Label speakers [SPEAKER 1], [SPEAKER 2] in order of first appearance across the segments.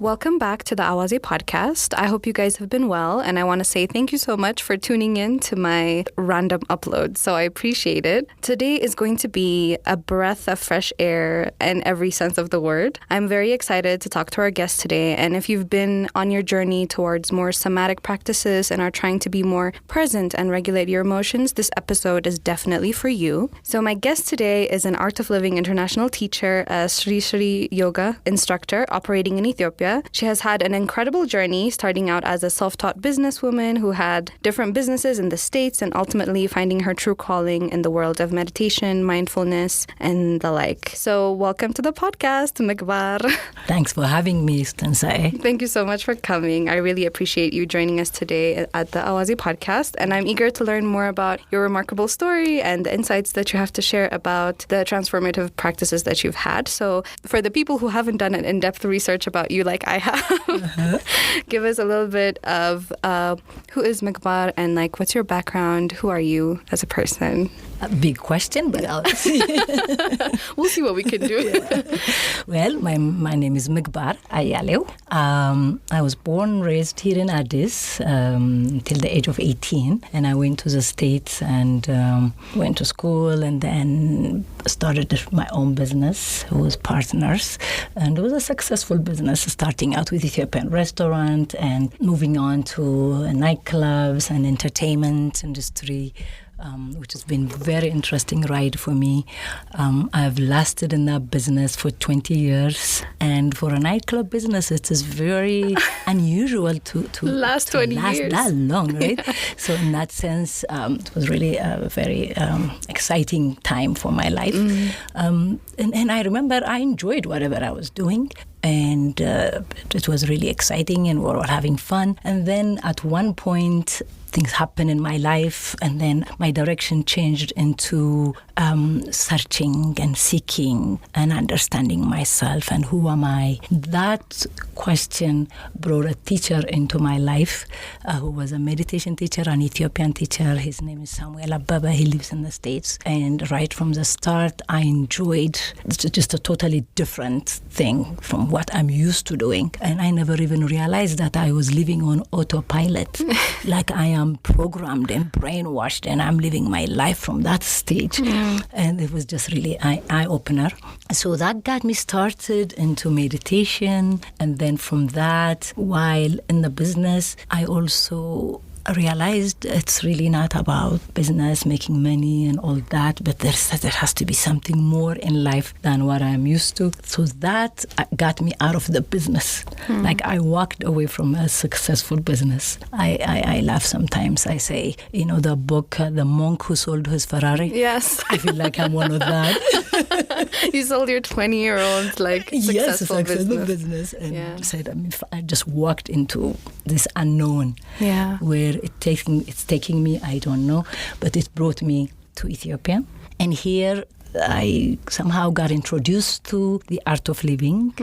[SPEAKER 1] Welcome back to the Awazi podcast. I hope you guys have been well, and I want to say thank you so much for tuning in to my random upload. So I appreciate it. Today is going to be a breath of fresh air in every sense of the word. I'm very excited to talk to our guest today, and if you've been on your journey towards more somatic practices and are trying to be more present and regulate your emotions, this episode is definitely for you. So my guest today is an Art of Living international teacher, a Srisri yoga instructor operating in Ethiopia. She has had an incredible journey, starting out as a self-taught businesswoman who had different businesses in the States and ultimately finding her true calling in the world of meditation, mindfulness, and the like. So welcome to the podcast, Megbar.
[SPEAKER 2] Thanks for having me, Stansai.
[SPEAKER 1] Thank you so much for coming. I really appreciate you joining us today at the Awazi podcast, and I'm eager to learn more about your remarkable story and the insights that you have to share about the transformative practices that you've had. So for the people who haven't done an in-depth research about you like I have, give us a little bit of who is Megbar and like what's your background? Who are you as a person?
[SPEAKER 2] A big question, but I'll see.
[SPEAKER 1] We'll see what we can do.
[SPEAKER 2] Yeah. Well, my name is Megbar Ayalew. I was born, raised here in Addis till the age of 18, and I went to the States and went to school and then started my own business with partners, and it was a successful business, starting out with Ethiopian restaurant and moving on to nightclubs and entertainment industry, which has been a very interesting ride for me. I've lasted in that business for 20 years, and for a nightclub business, it is very unusual to
[SPEAKER 1] last 20 years.
[SPEAKER 2] That long, right? Yeah. So in that sense, it was really a very exciting time for my life. Mm-hmm. And I remember I enjoyed whatever I was doing, and it was really exciting, and we were all having fun. And then at one point, things happened in my life, and then my direction changed into searching and seeking and understanding myself and who am I. That question brought a teacher into my life who was a meditation teacher, an Ethiopian teacher. His name is Samuel Ababa. He lives in the States. And right from the start, I enjoyed just a totally different thing from what I'm used to doing. And I never even realized that I was living on autopilot, like I am programmed and brainwashed, and I'm living my life from that stage. And it was just really eye-opener. So that got me started into meditation. And then from that, while in the business, I also realized it's really not about business, making money and all that, but there has to be something more in life than what I'm used to. So that got me out of the business. Like I walked away from a successful business. I laugh sometimes. I say, the book, The Monk Who Sold His Ferrari.
[SPEAKER 1] Yes.
[SPEAKER 2] I feel like I'm one of that.
[SPEAKER 1] You sold your 20-year-old successful
[SPEAKER 2] business. And said, I just walked into this unknown.
[SPEAKER 1] Yeah.
[SPEAKER 2] Where it's taking me, I don't know, but it brought me to Ethiopia. And here I somehow got introduced to the art of living,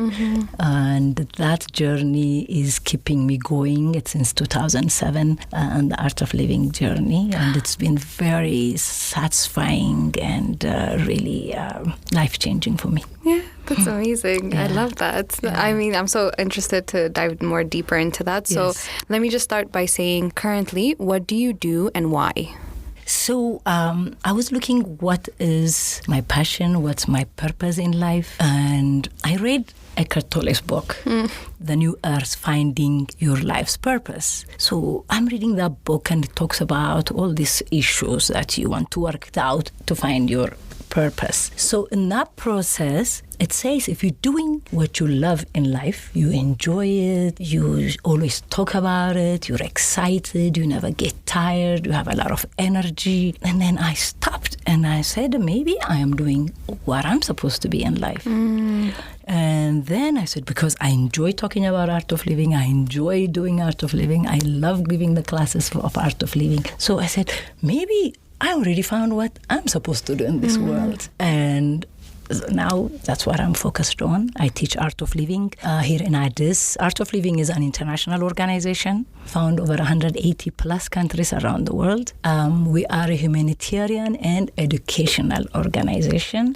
[SPEAKER 2] and that journey is keeping me going. It's since 2007, and the art of living journey, and it's been very satisfying and really life-changing for me.
[SPEAKER 1] Yeah, that's amazing. Yeah. I love that. Yeah. I mean, I'm so interested to dive more deeper into that. So let me just start by saying, currently, what do you do and why?
[SPEAKER 2] So I was looking what is my passion, what's my purpose in life, and I read Eckhart Tolle's book, The New Earth, Finding Your Life's Purpose. So I'm reading that book, and it talks about all these issues that you want to work out to find your purpose. So in that process, it says if you're doing what you love in life, you enjoy it, you always talk about it, you're excited, you never get tired, you have a lot of energy. And then I stopped and I said, maybe I am doing what I'm supposed to be in life. And then I said, because I enjoy talking about art of living, I enjoy doing art of living, I love giving the classes of art of living. So I said, maybe I already found what I'm supposed to do in this world. And now that's what I'm focused on. I teach Art of Living here in Addis. Art of Living is an international organization found over 180 plus countries around the world. We are a humanitarian and educational organization.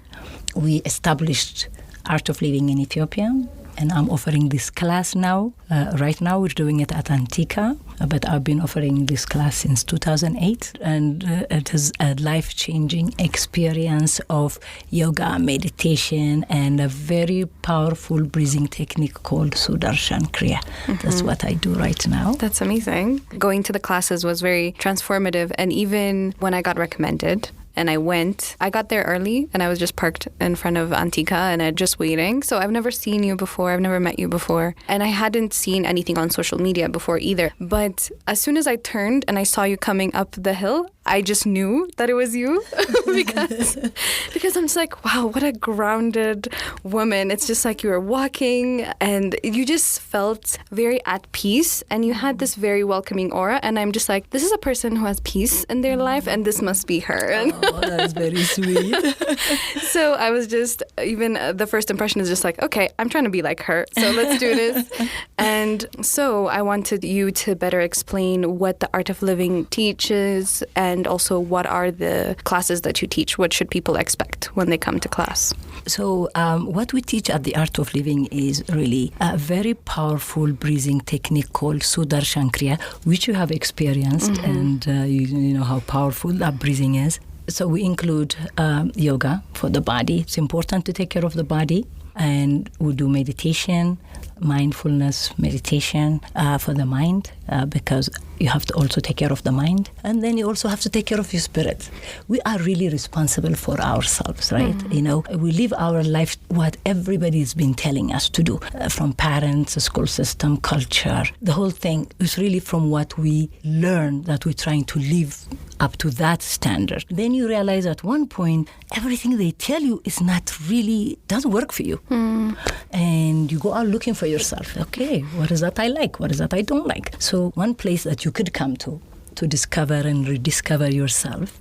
[SPEAKER 2] We established Art of Living in Ethiopia And I'm offering this class now. Right now, we're doing it at Antica, but I've been offering this class since 2008. And it is a life-changing experience of yoga, meditation, and a very powerful breathing technique called Sudarshan Kriya. That's what I do right now.
[SPEAKER 1] That's amazing. Going to the classes was very transformative. And even when I got recommended, and I got there early and I was just parked in front of Antica and I was just waiting. So I've never seen you before. I've never met you before. And I hadn't seen anything on social media before either. But as soon as I turned and I saw you coming up the hill, I just knew that it was you because I'm just like, wow, what a grounded woman. It's just like you were walking and you just felt very at peace and you had this very welcoming aura. And I'm just like, this is a person who has peace in their life and this must be her.
[SPEAKER 2] Oh, that's very sweet.
[SPEAKER 1] So I was just, even the first impression is just like, okay, I'm trying to be like her. So let's do this. And so I wanted you to better explain what the Art of Living teaches and also what are the classes that you teach. What should people expect when they come to class?
[SPEAKER 2] So what we teach at the Art of Living is really a very powerful breathing technique called Sudarshan Kriya, which you have experienced and you know how powerful that breathing is. So we include yoga for the body. It's important to take care of the body. And we do meditation, mindfulness meditation for the mind because you have to also take care of the mind. And then you also have to take care of your spirit. We are really responsible for ourselves, right? You know, we live our life what everybody's been telling us to do, from parents, school system, culture. The whole thing is really from what we learn that we're trying to live up to that standard. Then you realize at one point, everything they tell you is not really, doesn't work for you. And you go out looking for yourself. Okay, what is that I like? What is that I don't like? So one place that you could come to discover and rediscover yourself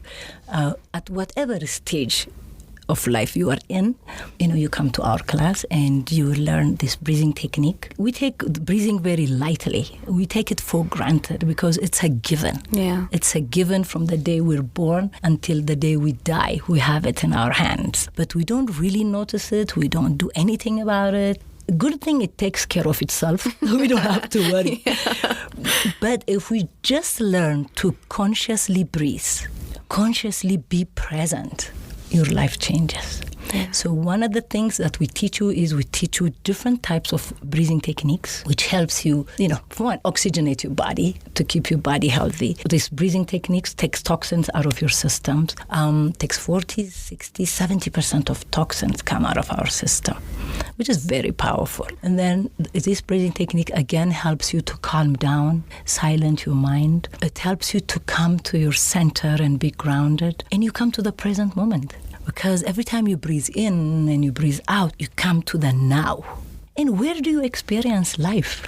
[SPEAKER 2] at whatever stage of life you are in, you know, you come to our class and you learn this breathing technique. We take breathing very lightly. We take it for granted because it's a given.
[SPEAKER 1] Yeah.
[SPEAKER 2] It's a given from the day we're born until the day we die. We have it in our hands. But we don't really notice it. We don't do anything about it. Good thing it takes care of itself. We don't have to worry. But if we just learn to consciously breathe, consciously be present, your life changes. Yeah. So one of the things that we teach you is we teach you different types of breathing techniques, which helps you, you know, for one, oxygenate your body to keep your body healthy. These breathing techniques takes toxins out of your systems. Takes 40, 60, 70% of toxins come out of our system, which is very powerful. And then this breathing technique again helps you to calm down, silence your mind. It helps you to come to your center and be grounded. And you come to the present moment. Because every time you breathe in and you breathe out, you come to the now. And where do you experience life?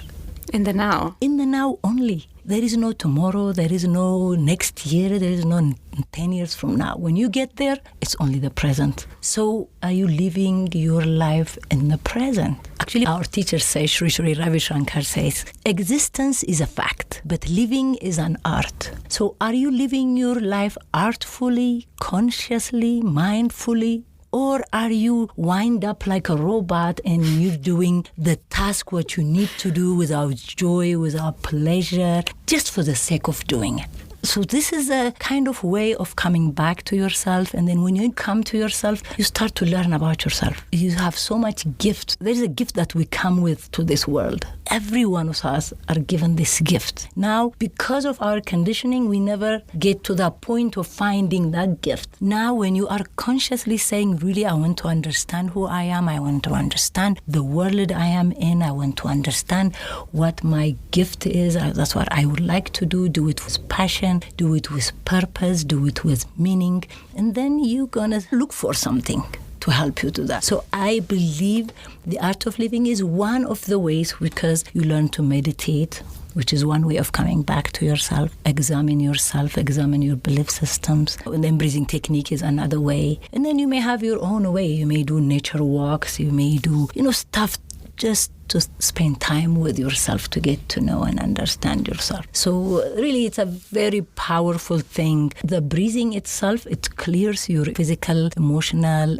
[SPEAKER 1] In the now.
[SPEAKER 2] In the now only. There is no tomorrow, there is no next year, there is no 10 years from now. When you get there, it's only the present. So are you living your life in the present? Actually, our teacher says, Srisri Ravi Shankar says, existence is a fact, but living is an art. So are you living your life artfully, consciously, mindfully? Or are you wind up like a robot and you're doing the task what you need to do without joy, without pleasure, just for the sake of doing it? So this is a kind of way of coming back to yourself. And then when you come to yourself, you start to learn about yourself. You have so much gift. There's a gift that we come with to this world. Every one of us are given this gift. Now, because of our conditioning, we never get to the point of finding that gift. Now, when you are consciously saying, really, I want to understand who I am. I want to understand the world I am in. I want to understand what my gift is. That's what I would like to do. Do it with passion. Do it with purpose. Do it with meaning. And then you're going to look for something to help you do that. So I believe the Art of Living is one of the ways, because you learn to meditate, which is one way of coming back to yourself, examine your belief systems. And then breathing technique is another way. And then you may have your own way. You may do nature walks. You may do, stuff just to spend time with yourself, to get to know and understand yourself. So really, it's a very powerful thing. The breathing itself, it clears your physical, emotional,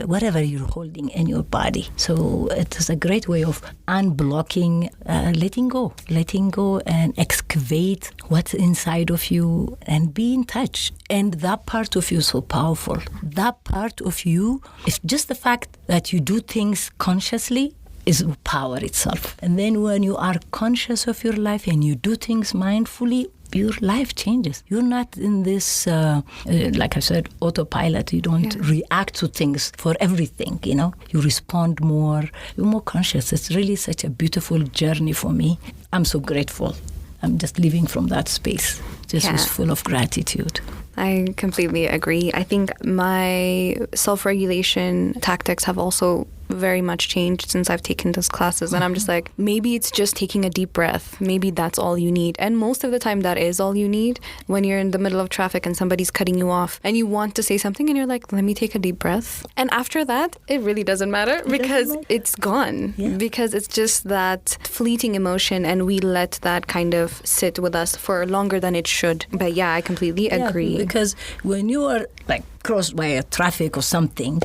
[SPEAKER 2] whatever you're holding in your body. So it is a great way of unblocking, letting go and excavate what's inside of you and be in touch. And that part of you is so powerful. That part of you, it's just the fact that you do things consciously is power itself. And then when you are conscious of your life and you do things mindfully, your life changes. You're not in this, like I said, autopilot. You don't react to things for everything, You respond more. You're more conscious. It's really such a beautiful journey for me. I'm so grateful. I'm just living from that space. Just was full of gratitude.
[SPEAKER 1] I completely agree. I think my self-regulation tactics have also very much changed since I've taken those classes. And I'm just like, maybe it's just taking a deep breath. Maybe that's all you need. And most of the time that is all you need when you're in the middle of traffic and somebody's cutting you off and you want to say something and you're like, let me take a deep breath. And after that, it really doesn't matter because it's gone. Yeah. Because it's just that fleeting emotion and we let that kind of sit with us for longer than it should. But yeah, I completely agree.
[SPEAKER 2] Because when you are like crossed by a traffic or something,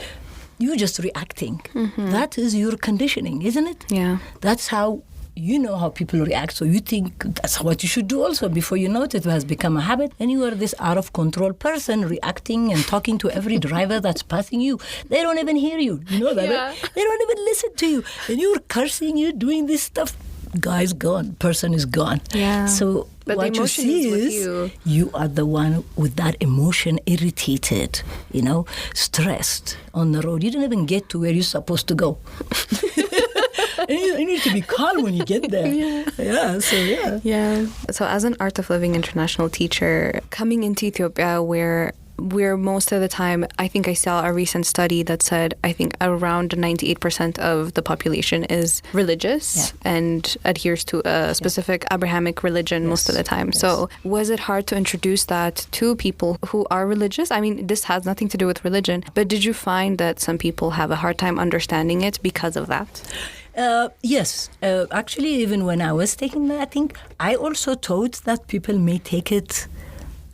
[SPEAKER 2] you're just reacting. Mm-hmm. That is your conditioning, isn't it?
[SPEAKER 1] Yeah.
[SPEAKER 2] That's how you know how people react. So you think that's what you should do also. Before you know it, it has become a habit. And you are this out of control person reacting and talking to every driver that's passing you. They don't even hear you. You know that?
[SPEAKER 1] Yeah.
[SPEAKER 2] Right? They don't even listen to you. And you're cursing, you're doing this stuff. Guy's gone. Person is gone.
[SPEAKER 1] Yeah.
[SPEAKER 2] So
[SPEAKER 1] but
[SPEAKER 2] what you see is you are the one with that emotion, irritated, stressed on the road. You didn't even get to where you're supposed to go. And you need to be calm when you get there. Yeah.
[SPEAKER 1] So as an Art of Living International teacher, coming into Ethiopia where most of the time, I think I saw a recent study that said, I think around 98% of the population is religious and adheres to a specific Abrahamic religion most of the time. Yes. So was it hard to introduce that to people who are religious? I mean, this has nothing to do with religion, but did you find that some people have a hard time understanding it because of that?
[SPEAKER 2] Yes. Actually, even when I was taking that, I think I also thought that people may take it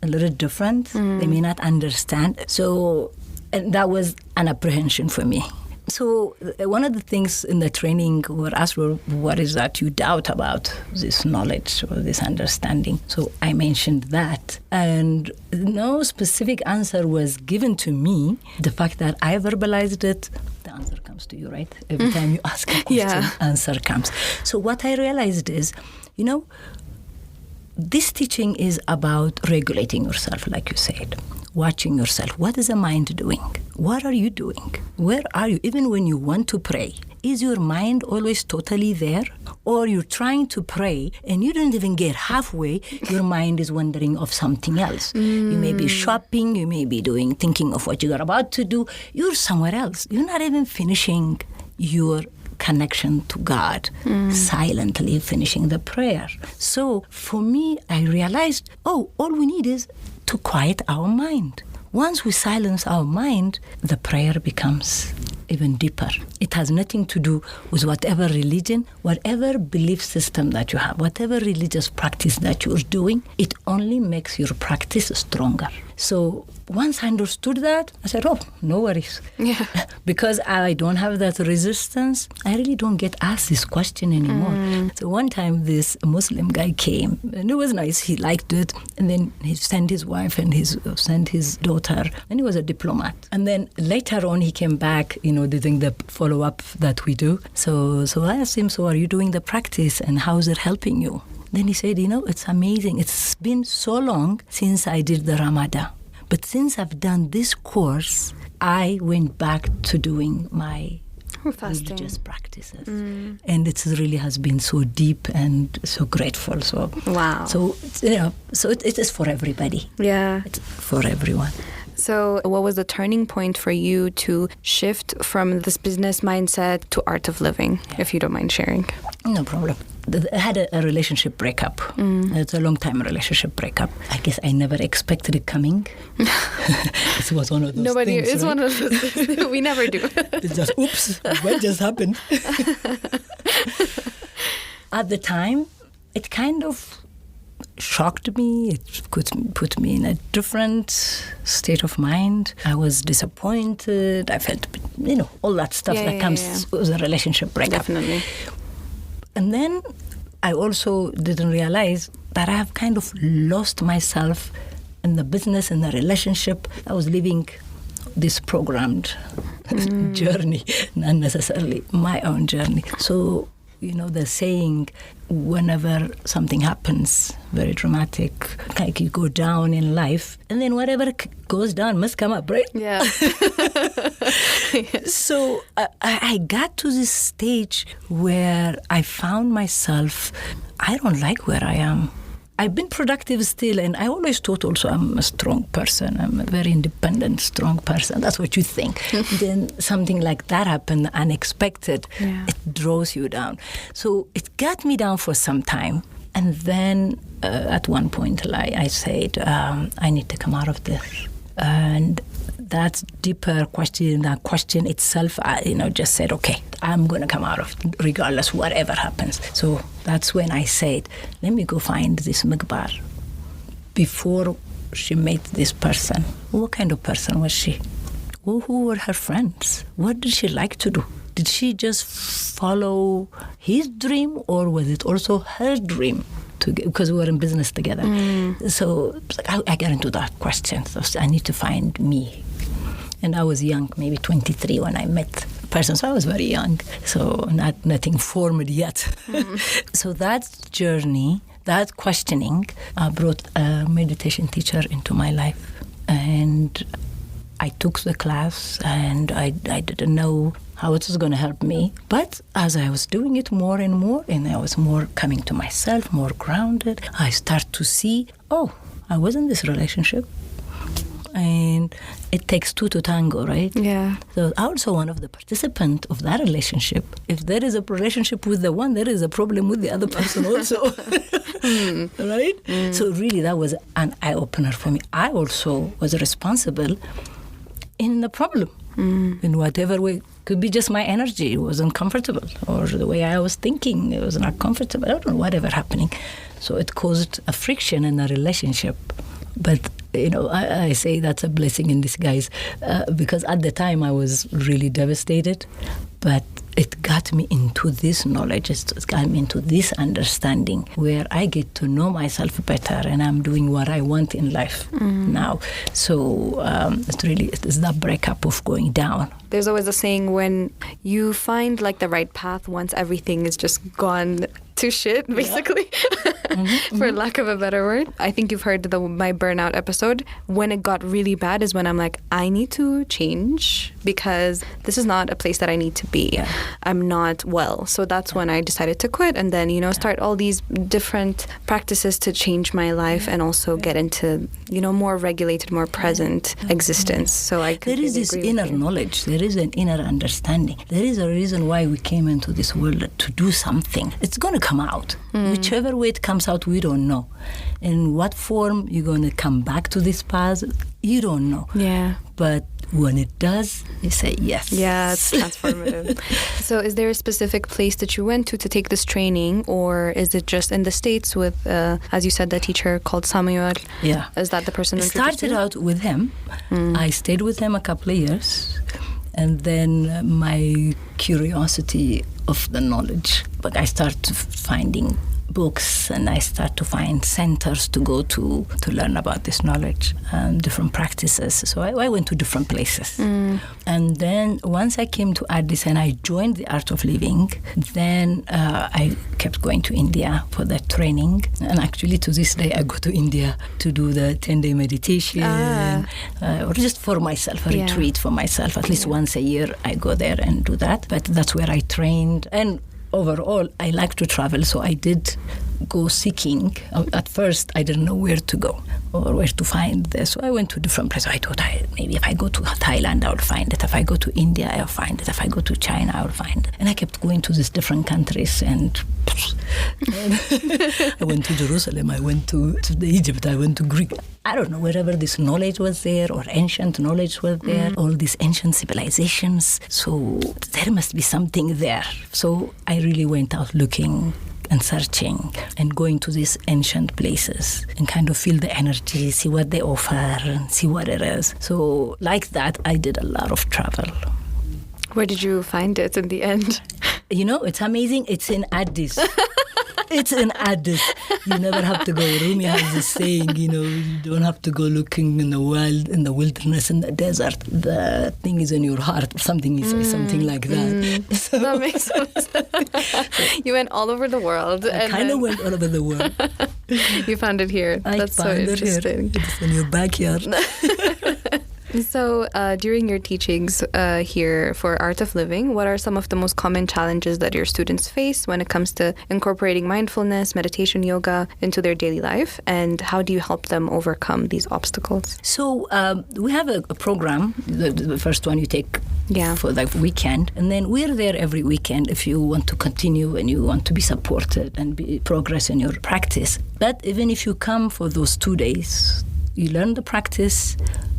[SPEAKER 2] a little different. They may not understand. So, and that was an apprehension for me. So one of the things in the training were asked, well, what is that you doubt about this knowledge or this understanding? So I mentioned that. And no specific answer was given to me. The fact that I verbalized it, the answer comes to you, right? Every time you ask a question, answer comes. So what I realized is, this teaching is about regulating yourself, like you said, watching yourself. What is the mind doing? What are you doing? Where are you? Even when you want to pray, is your mind always totally there? Or you're trying to pray and you don't even get halfway, your mind is wandering off something else. You may be shopping, you may be thinking of what you're about to do. You're somewhere else. You're not even finishing your connection to God, silently finishing the prayer. So for me, I realized, all we need is to quiet our mind. Once we silence our mind, the prayer becomes even deeper. It has nothing to do with whatever religion, whatever belief system that you have, whatever religious practice that you're doing, it only makes your practice stronger. So once I understood that, I said, no worries.
[SPEAKER 1] Yeah.
[SPEAKER 2] Because I don't have that resistance, I really don't get asked this question anymore. So one time this Muslim guy came, and it was nice. He liked it. And then he sent his wife and sent his daughter, and he was a diplomat. And then later on, he came back, doing the follow-up that we do. So I asked him, so are you doing the practice, and how is it helping you? Then he said, it's amazing. It's been so long since I did the Ramadan. But since I've done this course, I went back to doing my religious practices. And it really has been so deep and so grateful. So
[SPEAKER 1] wow.
[SPEAKER 2] So, it is for everybody.
[SPEAKER 1] Yeah.
[SPEAKER 2] It's for everyone.
[SPEAKER 1] So what was the turning point for you to shift from this business mindset to art of living, if you don't mind sharing?
[SPEAKER 2] No problem. I had a relationship breakup. It's a long-time relationship breakup. I guess I never expected it coming. It was one of those things,
[SPEAKER 1] it's
[SPEAKER 2] right?
[SPEAKER 1] one of those things. We never do.
[SPEAKER 2] It's just, oops, what just happened? At the time, it kind of shocked me. It put me in a different state of mind. I was disappointed. I felt, all that stuff that comes with a relationship breakup.
[SPEAKER 1] Definitely.
[SPEAKER 2] And then I also didn't realize that I have kind of lost myself in the business, in the relationship. I was living this programmed journey, not necessarily my own journey. So, the saying, whenever something happens very dramatic, like you go down in life, and then whatever goes down must come up, right?
[SPEAKER 1] Yeah.
[SPEAKER 2] So I got to this stage where I found myself, I don't like where I am. I've been productive still, and I always thought also I'm a strong person. I'm a very independent, strong person. That's what you think. Then something like that happened, unexpected.
[SPEAKER 1] Yeah.
[SPEAKER 2] It draws you down. So it got me down for some time. And then at one point, I said, I need to come out of this. And that deeper question, that question itself, just said, okay, I'm going to come out of it, regardless, whatever happens. So that's when I said, let me go find this Megbar. Before she met this person, what kind of person was she? Who were her friends? What did she like to do? Did she just follow his dream, or was it also her dream? Because we were in business together. So I got into that question. So I need to find me. And I was young, maybe 23 when I met the person. So I was very young. So nothing formed yet. So that journey, that questioning, brought a meditation teacher into my life. And I took the class, and I didn't know how it was going to help me. But as I was doing it more and more, and I was more coming to myself, more grounded, I start to see, I was in this relationship. And it takes two to tango, right?
[SPEAKER 1] Yeah.
[SPEAKER 2] So I'm also one of the participants of that relationship. If there is a relationship with the one, there is a problem with the other person also. Right? So really that was an eye-opener for me. I also was responsible in the problem. In whatever way. Could be just my energy. It wasn't comfortable. Or the way I was thinking, it was not comfortable. I don't know, whatever happening. So it caused a friction in the relationship. But, I say that's a blessing in disguise because at the time I was really devastated. But it got me into this knowledge. It got me into this understanding where I get to know myself better, and I'm doing what I want in life now. So it's that breakup of going down.
[SPEAKER 1] There's always a saying, when you find the right path, once everything is just gone to shit, basically, for lack of a better word. I think you've heard my burnout episode. When it got really bad is when I'm like, I need to change because this is not a place that I need to be. Yeah. I'm not well. So that's when I decided to quit and then, start all these different practices to change my life and also get into, more regulated, more present existence. So
[SPEAKER 2] there is this inner knowledge. There is an inner understanding. There is a reason why we came into this world, to do something. It's going to come out. Whichever way it comes out, we don't know. In what form you're going to come back to this path, you don't know.
[SPEAKER 1] Yeah.
[SPEAKER 2] But when it does, you say yes.
[SPEAKER 1] Yeah, it's transformative. So is there a specific place that you went to take this training, or is it just in the States with, as you said, the teacher called Samuel?
[SPEAKER 2] Yeah.
[SPEAKER 1] Is that the person who
[SPEAKER 2] started out with him. I stayed with him a couple of years. And then my curiosity of the knowledge. But I started finding books, and I start to find centers to go to learn about this knowledge and different practices. So I went to different places. And then once I came to Addis and I joined the Art of Living, then I kept going to India for that training. And actually to this day I go to India to do the 10-day meditation or just for myself, a retreat for myself. At least once a year I go there and do that. But that's where I trained. And overall, I like to travel, so I did go seeking. At first, I didn't know where to go or where to find this. So I went to different places. I thought maybe if I go to Thailand, I'll find it. If I go to India, I'll find it. If I go to China, I'll find it. And I kept going to these different countries, and I went to Jerusalem, I went to Egypt, I went to Greek. I don't know, wherever this knowledge was there or ancient knowledge was there, all these ancient civilizations. So there must be something there. So I really went out looking and searching and going to these ancient places and kind of feel the energy, see what they offer and see what it is. So like that, I did a lot of travel.
[SPEAKER 1] Where did you find it in the end?
[SPEAKER 2] You know, it's amazing. It's in Addis. It's in Addis. You never have to go. Rumi has this saying, you know, you don't have to go looking in the wild, in the wilderness, in the desert. The thing is in your heart, or something. You say something like that. So,
[SPEAKER 1] that makes sense. You went all over the world.
[SPEAKER 2] I kind of went all over the world.
[SPEAKER 1] You found it here. That's so interesting.
[SPEAKER 2] It's in your backyard.
[SPEAKER 1] So during your teachings here for Art of Living, what are some of the most common challenges that your students face when it comes to incorporating mindfulness, meditation, yoga into their daily life? And how do you help them overcome these obstacles?
[SPEAKER 2] So we have a program, the first one you take for the weekend. And then we're there every weekend if you want to continue and you want to be supported and progress in your practice. But even if you come for those 2 days, you learn the practice,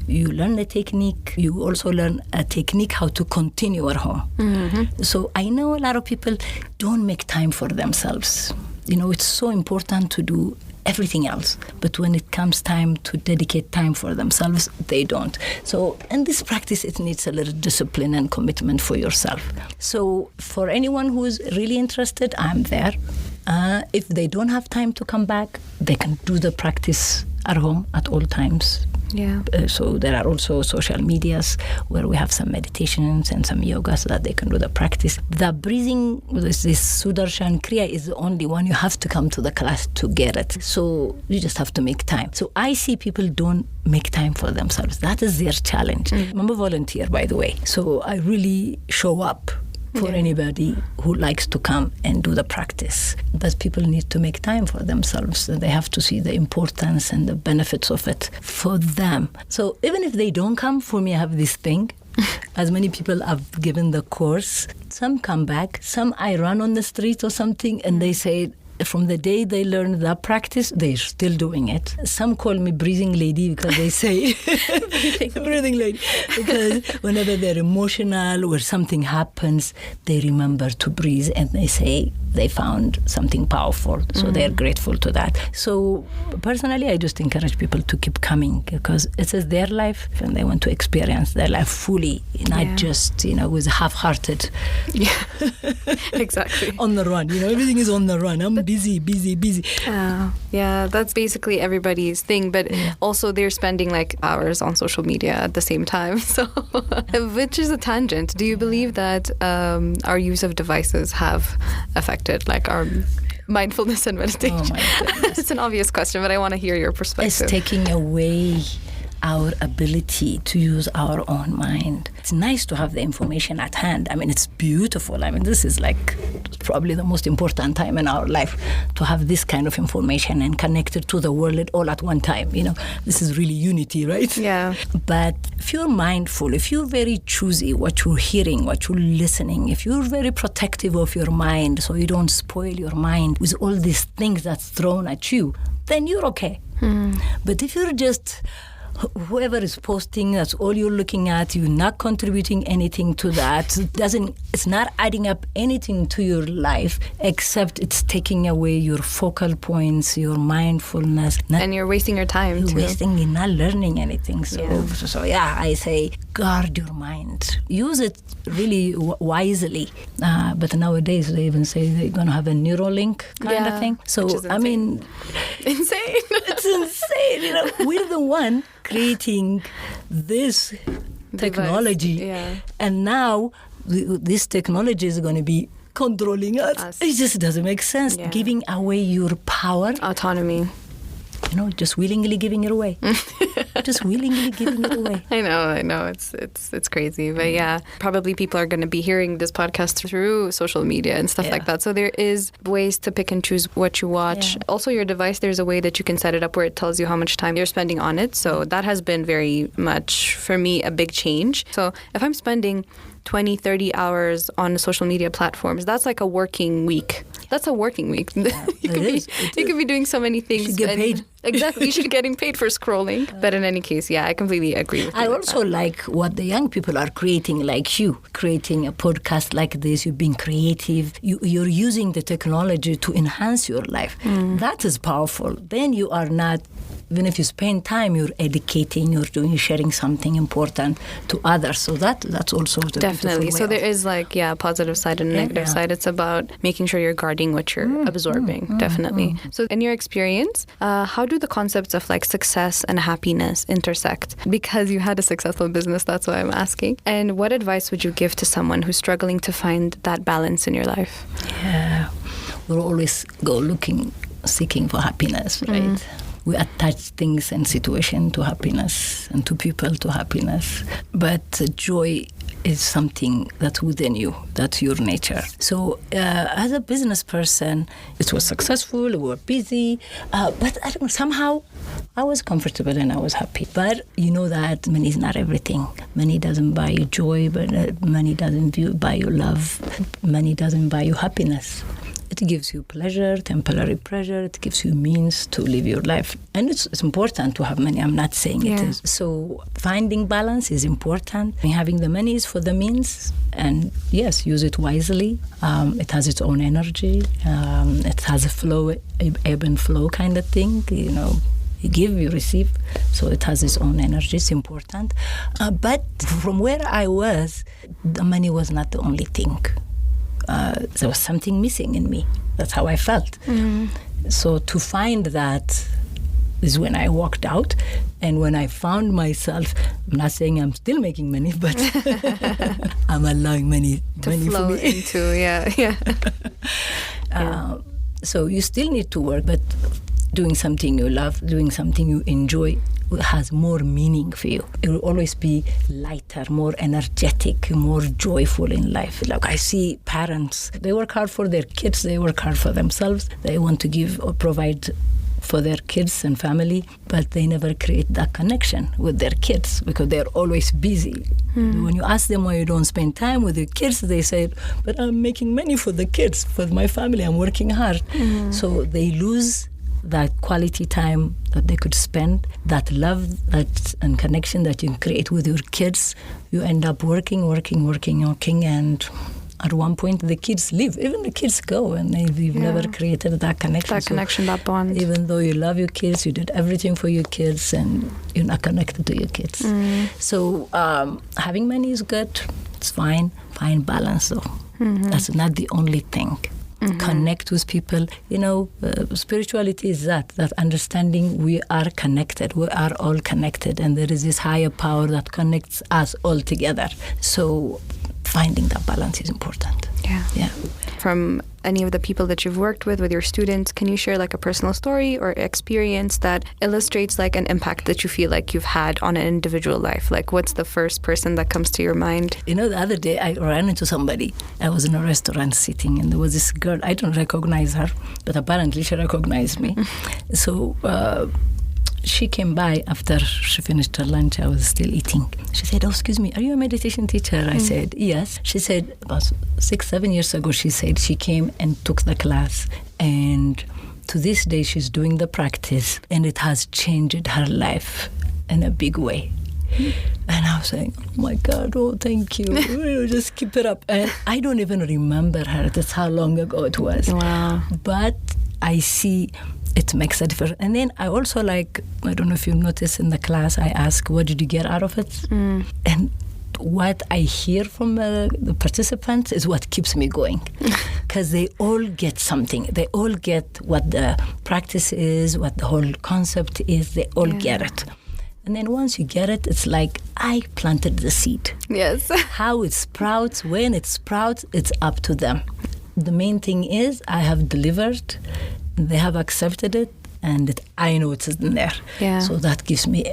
[SPEAKER 2] you learn the technique, you also learn a technique how to continue at home. Mm-hmm. So I know a lot of people don't make time for themselves. You know, it's so important to do everything else. But when it comes time to dedicate time for themselves, they don't. So in this practice, it needs a little discipline and commitment for yourself. So for anyone who is really interested, I'm there. If they don't have time to come back, they can do the practice at home at all times.
[SPEAKER 1] Yeah.
[SPEAKER 2] So there are also social medias where we have some meditations and some yoga so that they can do the practice. The breathing, this Sudarshan Kriya is the only one you have to come to the class to get it. So you just have to make time. So I see people don't make time for themselves. That is their challenge. I'm a volunteer, by the way. So I really show up for anybody who likes to come and do the practice. But people need to make time for themselves. They have to see the importance and the benefits of it for them. So even if they don't come, for me, I have this thing. As many people have given the course, some come back, some I run on the street or something, and they say, from the day they learned that practice, they're still doing it. Some call me breathing lady because they say breathing lady, because whenever they're emotional or something happens, they remember to breathe and they say they found something powerful. So they're grateful to that. So personally, I just encourage people to keep coming because it is their life and they want to experience their life fully, not just, with half-hearted.
[SPEAKER 1] Yeah, exactly.
[SPEAKER 2] On the run, everything is on the run. I'm busy.
[SPEAKER 1] Yeah, that's basically everybody's thing. But also they're spending like hours on social media at the same time. So, which is a tangent. Do you believe that our use of devices have affected like our mindfulness and meditation?
[SPEAKER 2] Oh my goodness.
[SPEAKER 1] It's an obvious question, but I want to hear your perspective.
[SPEAKER 2] It's taking away our ability to use our own mind. It's nice to have the information at hand. I mean, it's beautiful. I mean, this is like probably the most important time in our life to have this kind of information and connected to the world all at one time. This is really unity, right?
[SPEAKER 1] Yeah.
[SPEAKER 2] But if you're mindful, if you're very choosy what you're hearing, what you're listening, if you're very protective of your mind so you don't spoil your mind with all these things that's thrown at you, then you're okay. But if you're just whoever is posting, that's all you're looking at, you're not contributing anything to that, it's not adding up anything to your life except it's taking away your focal points, your mindfulness.
[SPEAKER 1] And you're wasting your time too.
[SPEAKER 2] You're not learning anything. So I say guard your mind. Use it really wisely. But nowadays they even say they're going to have a Neuralink kind of thing. So, I mean...
[SPEAKER 1] Insane.
[SPEAKER 2] It's insane. We're the one creating this technology. And now this technology is going to be controlling us. It just doesn't make sense. Giving away your power.
[SPEAKER 1] Autonomy.
[SPEAKER 2] Just willingly giving it away. just willingly giving it away.
[SPEAKER 1] I know. It's crazy. But yeah, probably people are going to be hearing this podcast through social media and stuff like that. So there is ways to pick and choose what you watch. Yeah. Also, your device, there's a way that you can set it up where it tells you how much time you're spending on it. So that has been very much, for me, a big change. So if I'm spending 20, 30 hours on social media platforms, that's like a working week. That's a working week.
[SPEAKER 2] Yeah,
[SPEAKER 1] you could be doing so many things.
[SPEAKER 2] You should get paid.
[SPEAKER 1] Exactly. You should be getting paid for scrolling. But in any case, yeah, I completely agree with you.
[SPEAKER 2] I also like what the young people are creating, like you, creating a podcast like this. You're being creative. You're using the technology to enhance your life. That is powerful. Then you are not, even if you spend time, you're educating, you're sharing something important to others. So that's also the
[SPEAKER 1] definitely. So there is like, a positive side and a negative side. It's about making sure you're guarding what you're absorbing. Definitely. So in your experience, how do the concepts of like success and happiness intersect? Because you had a successful business, that's why I'm asking. And what advice would you give to someone who's struggling to find that balance in your life?
[SPEAKER 2] Yeah, we'll always go seeking for happiness, right? We attach things and situations to happiness and to people to happiness. But joy is something that's within you, that's your nature. So as a business person, it was successful, we were busy, but I don't know, somehow I was comfortable and I was happy. But you know that money is not everything. Money doesn't buy you joy, but money doesn't buy you love. Money doesn't buy you happiness. It gives you pleasure, temporary pleasure. It gives you means to live your life. And it's important to have money. I'm not saying it is. So finding balance is important. And having the money is for the means. And yes, use it wisely. It has its own energy. It has a flow, ebb and flow kind of thing. You know, you give, you receive. So it has its own energy. It's important. But from where I was, the money was not the only thing. There was something missing in me. That's how I felt. So to find that is when I walked out, and when I found myself, I'm not saying I'm still making money, but I'm allowing money
[SPEAKER 1] flow
[SPEAKER 2] for me.
[SPEAKER 1] into,
[SPEAKER 2] So you still need to work, but doing something you love, doing something you enjoy has more meaning for you. It will always be lighter, more energetic, more joyful in life. Like I see parents, they work hard for their kids, they work hard for themselves. They want to give or provide for their kids and family, but they never create that connection with their kids because they're always busy. When you ask them why you don't spend time with your kids, they say, but I'm making money for the kids, for my family, I'm working hard. So they lose that quality time that they could spend, that love and connection that you can create with your kids. You end up working, and at one point the kids leave. Even the kids go, and you've never created that connection.
[SPEAKER 1] That bond.
[SPEAKER 2] Even though you love your kids, you did everything for your kids, and you're not connected to your kids. So having money is good. It's fine. Find balance, though. That's not the only thing. Connect with people. You know, spirituality is that understanding we are connected. We are all connected, and there is this higher power that connects us all together. So finding that balance is important. Yeah.
[SPEAKER 1] From any of the people that you've worked with your students, can you share like a personal story or experience that illustrates like an impact that you feel like you've had on an individual life? Like what's the first person that comes to your mind?
[SPEAKER 2] You know, the other day I ran into somebody. I was in a restaurant sitting, and there was this girl. I don't recognize her, but apparently she recognized me. So she came by after she finished her lunch. I was still eating. She said, "Oh, excuse me, are you a meditation teacher?" I said, "Yes." She said, about 6-7 years ago, she said she came and took the class. And to this day, she's doing the practice. And it has changed her life in a big way. And I was saying, "Oh my God, oh, thank you. Just keep it up." And I don't even remember her. That's how long ago it was.
[SPEAKER 1] Wow.
[SPEAKER 2] But I see it makes a difference. And then I also I don't know if you noticed in the class, I ask, what did you get out of it? And what I hear from the participants is what keeps me going. Because they all get something. They all get what the practice is, what the whole concept is. They all get it. And then once you get it, it's like I planted the seed.
[SPEAKER 1] Yes.
[SPEAKER 2] How it sprouts, when it sprouts, it's up to them. The main thing is I have delivered. They have accepted it. and that I know it's in there.
[SPEAKER 1] Yeah.
[SPEAKER 2] So that gives me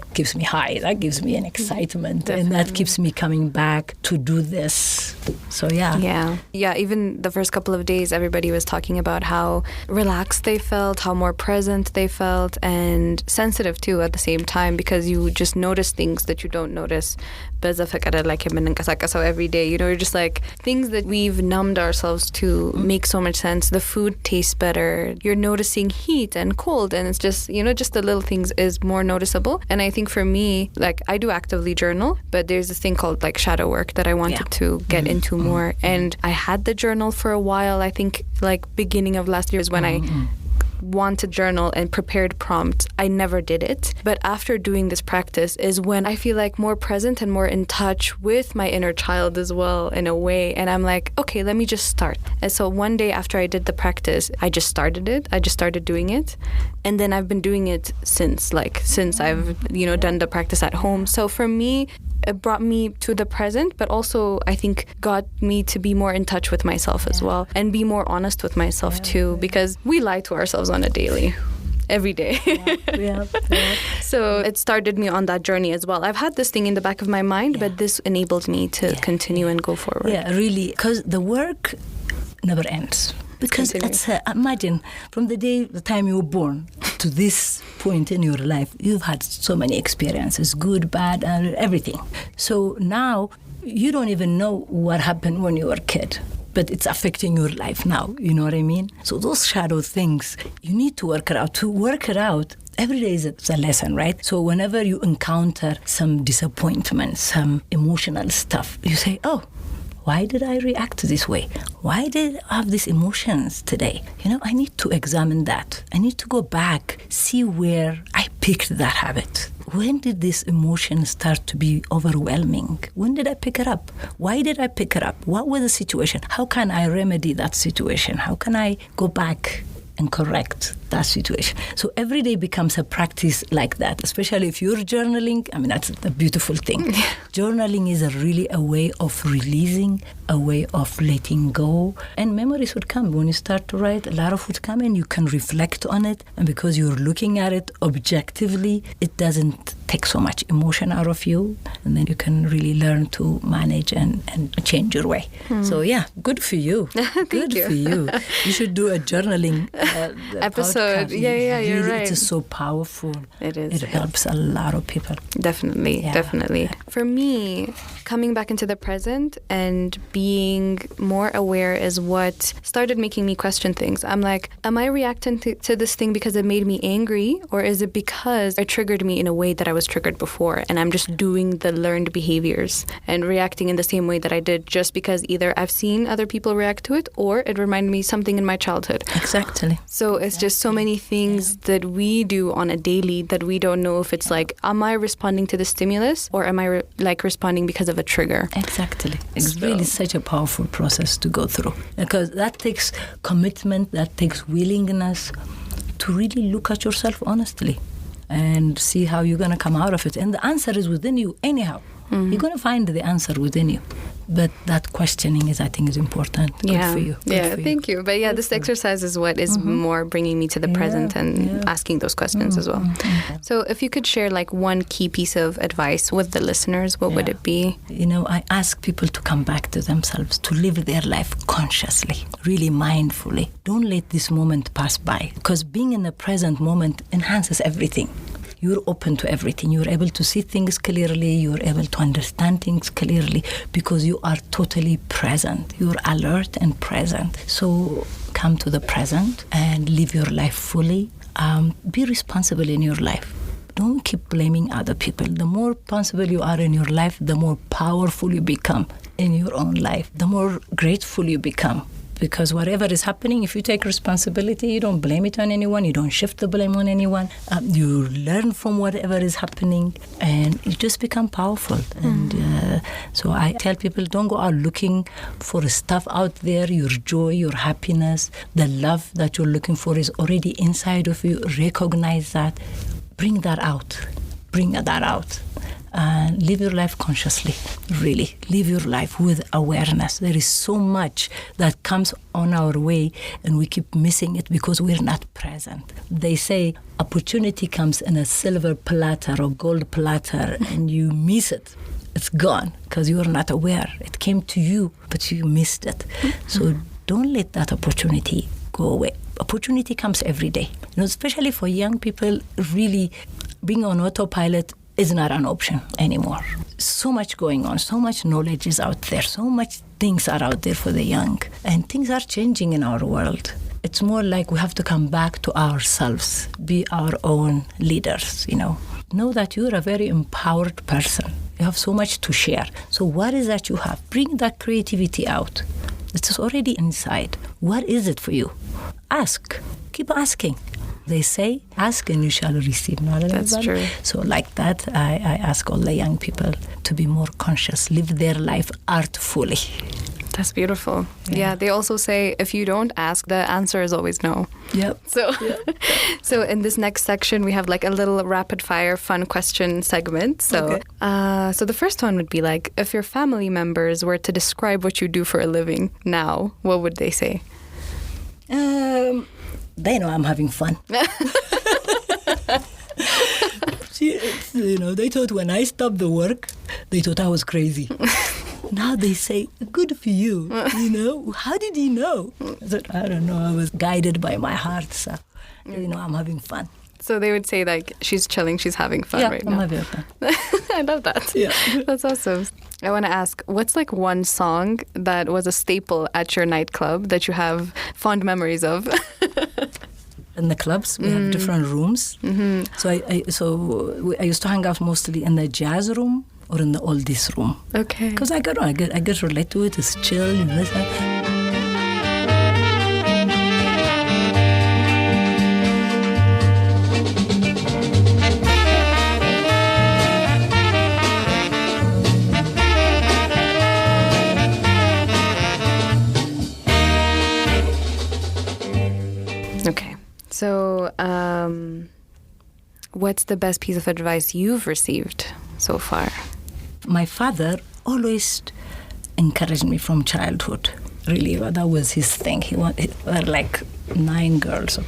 [SPEAKER 2] high. That gives me an excitement,
[SPEAKER 1] Definitely.
[SPEAKER 2] and that keeps me coming back to do this. So
[SPEAKER 1] Yeah. Even the first couple of days, everybody was talking about how relaxed they felt, how more present they felt, and sensitive too at the same time, because you just notice things that you don't notice. So every day, you're just like things that we've numbed ourselves to make so much sense. The food tastes better. You're noticing heat and cold, and it's just, just the little things is more noticeable. And I think for me, like I do actively journal, but there's this thing called like shadow work that I wanted to get into more. And I had the journal for a while. I think like beginning of last year is when I wanted journal and prepared prompts. I never did it. But after doing this practice is when I feel like more present and more in touch with my inner child as well in a way. And I'm like, okay, let me just start. And so one day after I did the practice, I just started it. I just started doing it. And then I've been doing it since I've, done the practice at home. So for me, it brought me to the present, but also I think got me to be more in touch with myself as well, and be more honest with myself too, because we lie to ourselves on a daily. Every day. So it started me on that journey as well. I've had this thing in the back of my mind, but this enabled me to continue and go forward.
[SPEAKER 2] Yeah, really, because the work never ends. Because imagine from the time you were born to this point in your life, you've had so many experiences, good, bad, and everything. So now you don't even know what happened when you were a kid, but it's affecting your life now. You know what I mean? So those shadow things, you need to work it out. To work it out, every day is a lesson, right? So whenever you encounter some disappointment, some emotional stuff, you say, oh, why did I react this way? Why did I have these emotions today? I need to examine that. I need to go back, see where I picked that habit. When did this emotion start to be overwhelming? When did I pick it up? Why did I pick it up? What was the situation? How can I remedy that situation? How can I go back and correct that situation? So every day becomes a practice like that, especially if you're journaling. I mean, that's the beautiful thing. Journaling is really a way of releasing, a way of letting go. And memories would come. When you start to write, a lot of would come and you can reflect on it. And because you're looking at it objectively, it doesn't take so much emotion out of you. And then you can really learn to manage and change your way. So yeah, good for you. Good for you. You should do a journaling
[SPEAKER 1] episode.
[SPEAKER 2] Podcast.
[SPEAKER 1] Yeah, you're right.
[SPEAKER 2] It is so powerful.
[SPEAKER 1] It is.
[SPEAKER 2] It helps a lot of people.
[SPEAKER 1] Definitely. For me, coming back into the present and being more aware is what started making me question things. I'm like, am I reacting to this thing because it made me angry, or is it because it triggered me in a way that I was triggered before, and I'm just doing the learned behaviors and reacting in the same way that I did just because either I've seen other people react to it or it reminded me something in my childhood.
[SPEAKER 2] Exactly.
[SPEAKER 1] So it's just so many things that we do on a daily that we don't know if it's like, am I responding to the stimulus or am I responding because of a trigger?
[SPEAKER 2] Exactly. It's really such a powerful process to go through, because that takes commitment, that takes willingness to really look at yourself honestly and see how you're going to come out of it. And the answer is within you anyhow. You're going to find the answer within you. But that questioning I think is important. Good for you.
[SPEAKER 1] Thank you. But this exercise is what is more bringing me to the present and asking those questions as well. So if you could share like one key piece of advice with the listeners, what would it be?
[SPEAKER 2] I ask people to come back to themselves, to live their life consciously, really mindfully. Don't let this moment pass by, because being in the present moment enhances everything. You're open to everything. You're able to see things clearly. You're able to understand things clearly because you are totally present. You're alert and present. So come to the present and live your life fully. Be responsible in your life. Don't keep blaming other people. The more responsible you are in your life, the more powerful you become in your own life. The more grateful you become. Because whatever is happening, if you take responsibility, you don't blame it on anyone, you don't shift the blame on anyone, you learn from whatever is happening, and you just become powerful. And so I tell people, don't go out looking for stuff out there. Your joy, your happiness, the love that you're looking for is already inside of you. Recognize that. Bring that out. and live your life consciously, really. Live your life with awareness. There is so much that comes on our way and we keep missing it because we're not present. They say opportunity comes in a silver platter or gold platter and you miss it. It's gone because you are not aware. It came to you, but you missed it. So don't let that opportunity go away. Opportunity comes every day. Especially for young people, really being on autopilot is not an option anymore. So much going on, so much knowledge is out there, so much things are out there for the young, and things are changing in our world. It's more like we have to come back to ourselves, be our own leaders, Know that you're a very empowered person. You have so much to share. So what is that you have? Bring that creativity out. It's already inside. What is it for you? Ask. Keep asking. They say, ask and you shall receive.
[SPEAKER 1] That's true.
[SPEAKER 2] So like that, I ask all the young people to be more conscious, live their life artfully.
[SPEAKER 1] That's beautiful. Yeah, they also say if you don't ask, the answer is always no.
[SPEAKER 2] Yep.
[SPEAKER 1] So in this next section, we have like a little rapid fire fun question segment. So so the first one would be like, if your family members were to describe what you do for a living now, what would they say?
[SPEAKER 2] They know I'm having fun. They thought when I stopped the work, they thought I was crazy. Now they say, good for you, How did you know? I said, I don't know. I was guided by my heart, so, I'm having fun.
[SPEAKER 1] So they would say, like, she's chilling, she's having fun right now.
[SPEAKER 2] Yeah, I'm having fun.
[SPEAKER 1] I love that.
[SPEAKER 2] Yeah.
[SPEAKER 1] That's awesome. I want to ask, what's like one song that was a staple at your nightclub that you have fond memories of?
[SPEAKER 2] In the clubs, we have different rooms. Mm-hmm. So I used to hang out mostly in the jazz room or in the oldies room.
[SPEAKER 1] Okay.
[SPEAKER 2] Because I get relate to it. It's chill.
[SPEAKER 1] Okay. So, what's the best piece of advice you've received so far?
[SPEAKER 2] My father always encouraged me from childhood. Really, that was his thing. He wanted, like 9 girls,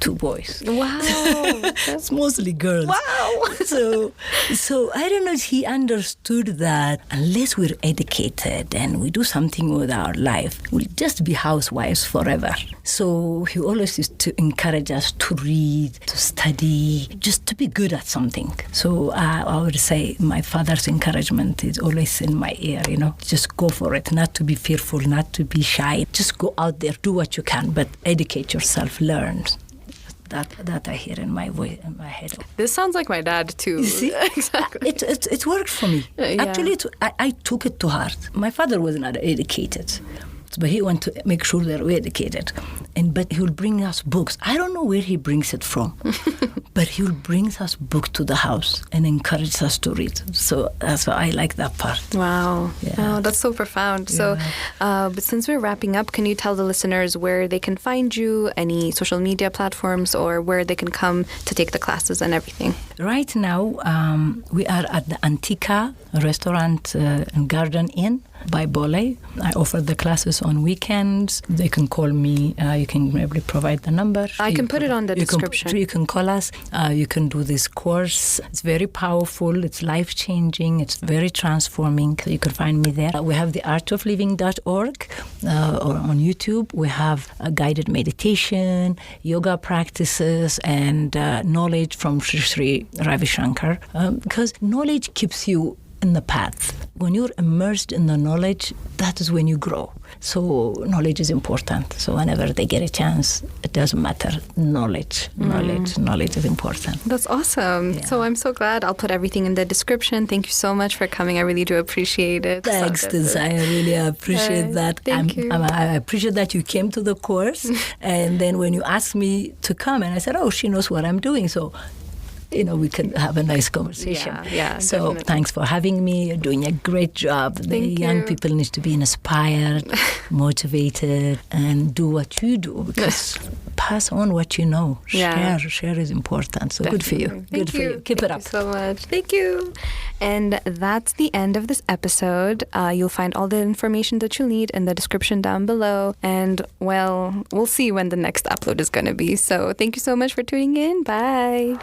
[SPEAKER 2] 2 boys.
[SPEAKER 1] Wow.
[SPEAKER 2] It's mostly girls.
[SPEAKER 1] Wow.
[SPEAKER 2] So I don't know if he understood that unless we're educated and we do something with our life, we'll just be housewives forever. So he always used to encourage us to read, to study, just to be good at something. So I would say my father's encouragement is always in my ear, just go for it, not to be fearful, not to be shy. Just go out there, do what you can, but educate yourself, learn. That I hear in my voice, in my head.
[SPEAKER 1] This sounds like my dad too.
[SPEAKER 2] You see?
[SPEAKER 1] Exactly.
[SPEAKER 2] It worked for me.
[SPEAKER 1] Yeah.
[SPEAKER 2] Actually, I took it to heart. My father was not educated, but he wanted to make sure that we're educated. But he will bring us books. I don't know where he brings it from, but he will bring us books to the house and encourage us to read. So that's why I like that part.
[SPEAKER 1] Wow.
[SPEAKER 2] Yeah.
[SPEAKER 1] Oh, that's so profound. Yeah. So, but since we're wrapping up, can you tell the listeners where they can find you, any social media platforms, or where they can come to take the classes and everything?
[SPEAKER 2] Right now, we are at the Antica restaurant and Garden Inn by Bole. I offer the classes on weekends. They can call me. You can maybe provide the number.
[SPEAKER 1] I can put it on the description.
[SPEAKER 2] You can call us. You can do this course. It's very powerful. It's life-changing. It's very transforming. You can find me there. We have the artofliving.org or on YouTube. We have a guided meditation, yoga practices, and knowledge from Srisri Ravi Shankar. Because knowledge keeps you in the path. When you're immersed in the knowledge, that is when you grow. So knowledge is important. So whenever they get a chance, it doesn't matter. Knowledge is important.
[SPEAKER 1] That's awesome. Yeah. So I'm so glad. I'll put everything in the description. Thank you so much for coming. I really do appreciate it.
[SPEAKER 2] Thanks, I really appreciate that.
[SPEAKER 1] Thank you.
[SPEAKER 2] I appreciate that you came to the course. And then when you asked me to come, and I said, oh, she knows what I'm doing. So we can have a nice conversation.
[SPEAKER 1] Yeah,
[SPEAKER 2] so
[SPEAKER 1] definitely.
[SPEAKER 2] Thanks for having me. You're doing a great job. The young people need to be inspired, motivated, and do what you do, because pass on what you know. Share is important. So
[SPEAKER 1] Definitely.
[SPEAKER 2] Good for you. Good for you. Keep it up.
[SPEAKER 1] Thank you so much. Thank you. And that's the end of this episode. You'll find all the information that you'll need in the description down below. And, well, we'll see when the next upload is going to be. So thank you so much for tuning in. Bye.